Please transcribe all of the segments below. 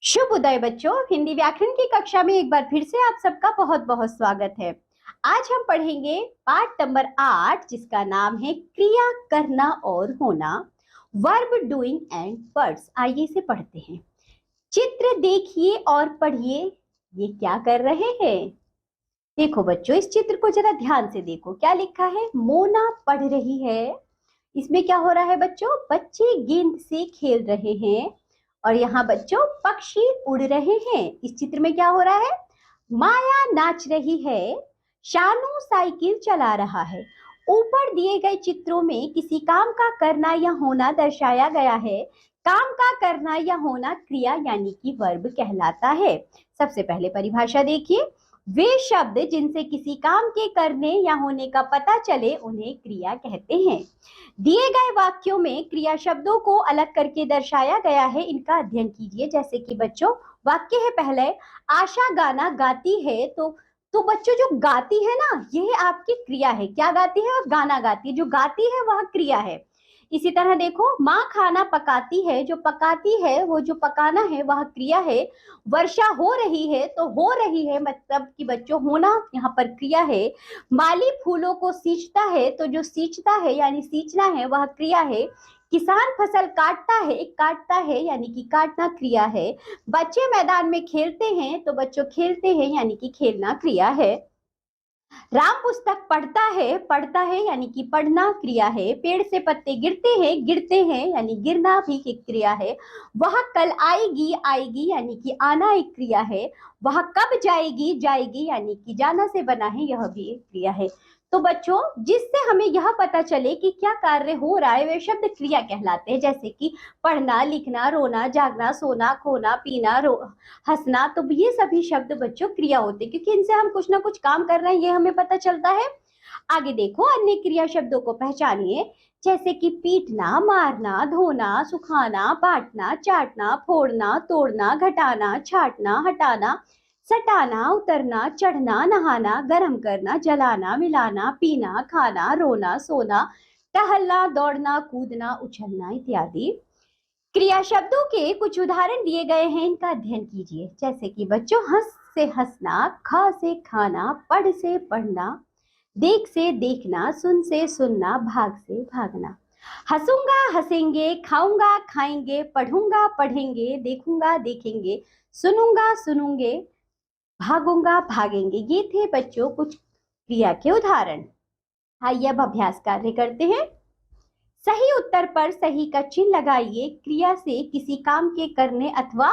शुभ उदय बच्चों। हिंदी व्याकरण की कक्षा में एक बार फिर से आप सबका बहुत बहुत स्वागत है। आज हम पढ़ेंगे पाठ नंबर 8 जिसका नाम है क्रिया करना और होना, वर्ब डूइंग एंड वर्ड्स। आइए इसे पढ़ते हैं। चित्र देखिए और पढ़िए, ये क्या कर रहे हैं? देखो बच्चों, इस चित्र को जरा ध्यान से देखो। क्या लिखा है? मोना पढ़ रही है। इसमें क्या हो रहा है बच्चों? बच्चे गेंद से खेल रहे हैं और यहाँ बच्चों पक्षी उड़ रहे हैं। इस चित्र में क्या हो रहा है? माया नाच रही है, शानू साइकिल चला रहा है। ऊपर दिए गए चित्रों में किसी काम का करना या होना दर्शाया गया है। काम का करना या होना क्रिया यानी कि वर्ब कहलाता है। सबसे पहले परिभाषा देखिए। वे शब्द जिनसे किसी काम के करने या होने का पता चले उन्हें क्रिया कहते हैं। दिए गए वाक्यों में क्रिया शब्दों को अलग करके दर्शाया गया है, इनका अध्ययन कीजिए। जैसे कि बच्चों वाक्य है पहले, आशा गाना गाती है। तो बच्चों जो गाती है ना, यह आपकी क्रिया है। क्या गाती है? और गाना गाती है। जो गाती है वह क्रिया है। इसी तरह देखो, माँ खाना पकाती है। जो पकाती है, वो जो पकाना है वह क्रिया है। वर्षा हो रही है, तो हो रही है मतलब कि बच्चों होना यहाँ पर क्रिया है। माली फूलों को सींचता है, तो जो सींचता है यानी सींचना है वह क्रिया है। किसान फसल काटता है यानी कि काटना क्रिया है। बच्चे मैदान में खेलते हैं, तो बच्चों खेलते हैं यानी कि खेलना क्रिया है। राम पुस्तक पढ़ता है यानी कि पढ़ना क्रिया है। पेड़ से पत्ते गिरते हैं यानी गिरना भी एक क्रिया है। वह कल आएगी यानी कि आना एक क्रिया है। वह कब जाएगी यानी कि जाना से बना है, यह भी एक क्रिया है। तो बच्चों, जिससे हमें यह पता चले कि क्या कार्य हो रहा है वे शब्द क्रिया कहलाते हैं। जैसे कि पढ़ना, लिखना, रोना, जागना, सोना, खोना, पीना, हंसना, तो ये सभी शब्द बच्चों क्रिया होते हैं, क्योंकि इनसे हम कुछ ना कुछ काम कर रहे हैं, ये हमें पता चलता है। आगे देखो, अन्य क्रिया शब्दों को पहचानिए। जैसे कि पीटना, मारना, धोना, सुखाना, बांटना, चाटना, फोड़ना, तोड़ना, घटाना, छाटना, हटाना, सटाना, उतरना, चढ़ना, नहाना, गर्म करना, जलाना, मिलाना, पीना, खाना, रोना, सोना, टहलना, दौड़ना, कूदना, उछलना इत्यादि। क्रिया शब्दों के कुछ उदाहरण दिए गए हैं, इनका अध्ययन कीजिए। जैसे कि बच्चों, हंस से हंसना, खा से खाना, पढ़ से पढ़ना, देख से देखना, सुन से सुनना, भाग से भागना। हंसूंगा हंसेंगे, खाऊंगा खाएंगे, पढ़ूंगा पढ़ेंगे, देखूंगा देखेंगे, सुनूंगा सुनूंगे, भागूंगा भागेंगे। ये थे बच्चों कुछ क्रिया के उदाहरण। आइए अब अभ्यास कार्य करते हैं। सही उत्तर पर सही का चिन्ह लगाइए। क्रिया से किसी काम के करने अथवा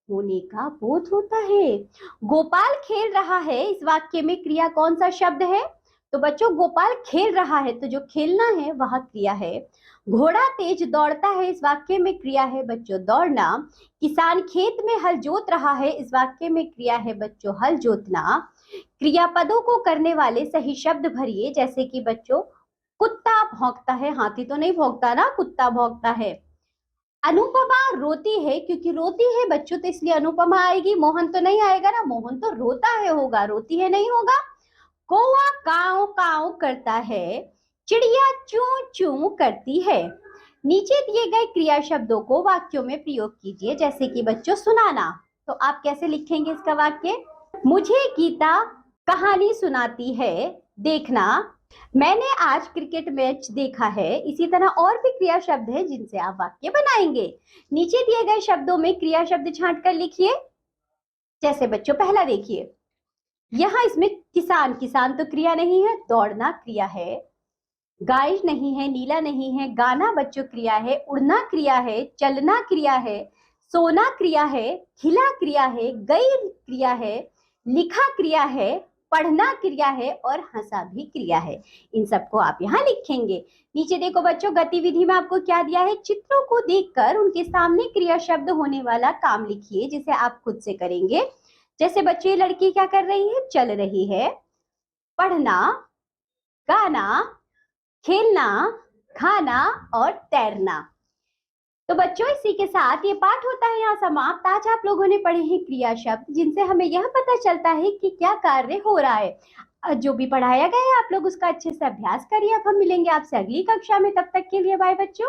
होने का बोध होता है। गोपाल खेल रहा है, इस वाक्य में क्रिया कौन सा शब्द है? तो बच्चों, गोपाल खेल रहा है, तो जो खेलना है वह क्रिया है। घोड़ा तेज दौड़ता है, इस वाक्य में क्रिया है बच्चों दौड़ना। किसान खेत में हल जोत रहा है, इस वाक्य में क्रिया है बच्चों हल जोतना। क्रियापदों को करने वाले सही शब्द भरिए। जैसे कि बच्चों, कुत्ता भौंकता है, हाथी तो नहीं भौंकता ना, कुत्ता भौंकता है। अनुपमा रोती है, क्योंकि रोती है बच्चों तो इसलिए अनुपमा आएगी। मोहन तो नहीं आएगा ना, मोहन तो रोता है होगा, रोती है नहीं होगा। कौवा काव काव करता है, चिड़िया चू चू करती है। नीचे दिए गए क्रिया शब्दों को वाक्यों में प्रयोग कीजिए। जैसे कि बच्चों, सुनाना, तो आप कैसे लिखेंगे इसका वाक्य? मुझे गीता कहानी सुनाती है। देखना, मैंने आज क्रिकेट मैच देखा है। इसी तरह और भी क्रिया शब्द हैं जिनसे आप वाक्य बनाएंगे। नीचे दिए गए शब्दों में क्रिया शब्द छांट कर लिखिए। जैसे बच्चों पहला देखिए, यहाँ इसमें किसान, किसान तो क्रिया नहीं है, दौड़ना क्रिया है। गाय नहीं है, नीला नहीं है, गाना बच्चों क्रिया है, उड़ना क्रिया है, चलना क्रिया है, सोना क्रिया है, खिला क्रिया है, गई क्रिया है, लिखा क्रिया है, पढ़ना क्रिया है और हंसा भी क्रिया है। इन सबको आप यहाँ लिखेंगे। नीचे देखो बच्चों, गतिविधि में आपको क्या दिया है? चित्रों को देखकर उनके सामने क्रिया शब्द होने वाला काम लिखिए, जिसे आप खुद से करेंगे। जैसे बच्चे, लड़की क्या कर रही है? चल रही है। पढ़ना, गाना, खेलना, खाना और तैरना। तो बच्चों, इसी के साथ ये पाठ होता है यहाँ समाप्त। आज आप लोगों ने पढ़े हैं क्रिया शब्द, जिनसे हमें यह पता चलता है कि क्या कार्य हो रहा है। जो भी पढ़ाया गया है आप लोग उसका अच्छे से अभ्यास करिए। अब हम मिलेंगे आपसे अगली कक्षा में, तब तक के लिए बाय बच्चों।